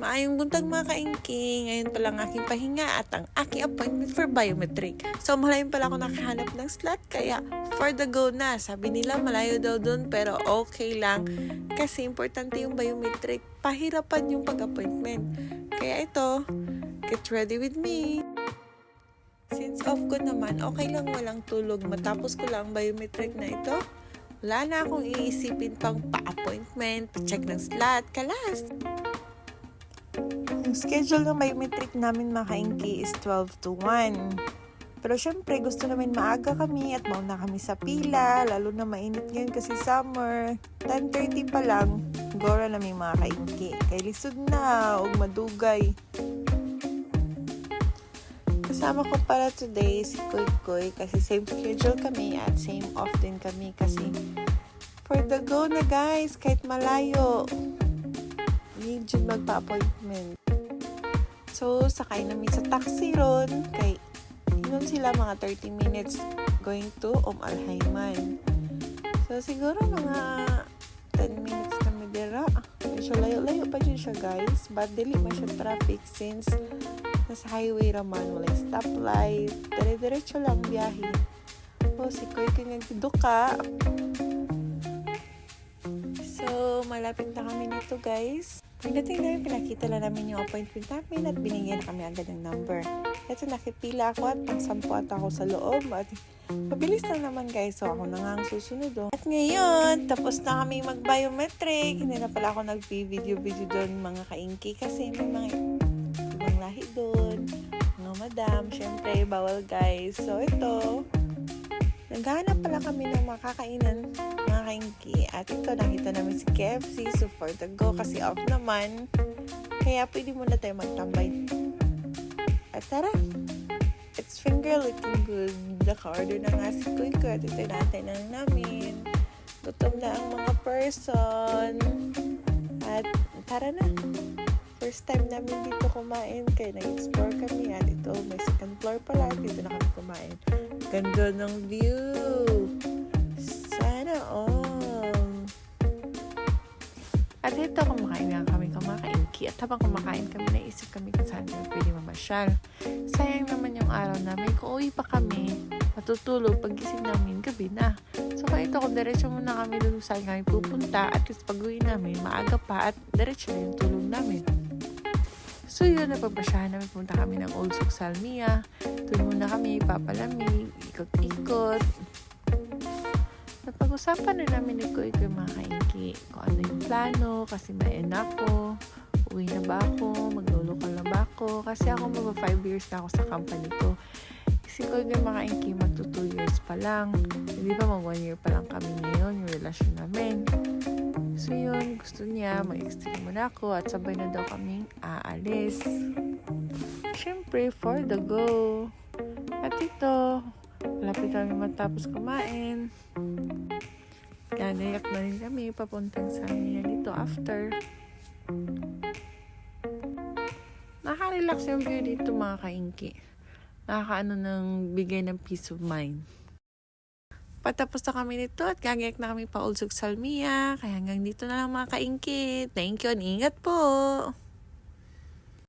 Maayong buntag mga kaingking, ngayon pa lang aking pahinga at ang aking appointment for biometric. So malayo pala ako nakahanap ng slot kaya for the go na. Sabi nila malayo daw dun pero okay lang kasi importante yung biometric. Pahirapan yung pag-appointment. Kaya ito, get ready with me. Since off ko naman, okay lang walang tulog. Matapos ko lang biometric na ito. Wala na akong iisipin pang pa-appointment, pa-check ng slot, kalas. Yung schedule ng biometric namin mga kaingki is 12 to 1. Pero syempre gusto namin maaga kami at mauna kami sa pila, lalo na mainit ngayon kasi summer. 10:30 pa lang, gora namin mga kaingki. Kay lisod na, og madugay. Kasama ko pala today si Koy Koy kasi same schedule kami at same off din kami kasi for the go na guys, kahit malayo. Need yun magpa-appointment. So, sakay namin sa taxi ron. Kay, inon sila mga 30 minutes going to Al Hayman. So, siguro mga 10 minutes kami dira. So, layo-layo pa dyan siya guys. But, dili man siya traffic since nasa highway raman. Walang stoplight. Dire-diretso lang biyahe. Oh, si Koy Koy nagduka. So, malapit na kami nito guys. Pagdating namin, pinakita lang namin yung appointment namin at binigyan na kami agad ng number. Ito, nakipila ako at nagsampuat ako sa loob at mabilis lang naman guys. So, ako na nga ang susunod. At ngayon, tapos na kami mag-biometric. Hindi na pala ako nag-video doon mga kaingki kasi may mga ibang lahi doon. Mga madam, syempre, bawal guys. So, ito, naghahanap pala kami ng makakainan mga kaingki. At ito, nakita namin si KFC. So, for the go kasi off naman. Kaya pwede muna tayo magtambay. At tara! It's finger looking good. Naka-order na nga si Koy Koy. At ito natin na namin. Gutom na ang mga person. At tara na! First time namin dito kumain. Kaya nag-explore kami. At ito, may second floor pala. Dito na kami kumain. Ganda ng view. Sana all. At ito, kumakain nga kami kumakainki. At habang kumakain kami, naisip kami kung saan kami pwede mamasyal. Sayang naman yung araw namin. Kung uwi pa kami, matutulog. Paggising namin, gabi na. So, kung ito, kung diretso muna kami doon saan kami pupunta, at least pag uwi namin, maaga pa at diretso na yung tulog namin. So yun, napapasyahan namin, pumunta kami ng Old Suxalmia. Doon muna kami papalamig, ikot-ikot. Napag-usapan na namin ni Koy Koy mga kaingki kung ano yung plano, kasi may anak ko, uwi na ba ako, maglulukal na ba ako, kasi ako mga 5 years na ako sa company ko. Si Koy Koy mga kaingki, magto 2 years pa lang, hindi pa mag 1 year pa lang kami ngayon, yung relasyon namin. So yun, gusto niya, mag-extend muna ako at sabay na daw kaming aalis. Siyempre, for the go. At ito, malapit kami matapos kumain. Gagayak na rin kami, papuntang sa amin dito after. Nakaka-relax yung view dito mga kaingki. Nakakaano ng bigay ng peace of mind. Patapos na kami nito at gagayak na kami pa Old Suxalmia. Kaya hanggang dito na lang mga kaingkit. Thank you and ingat po!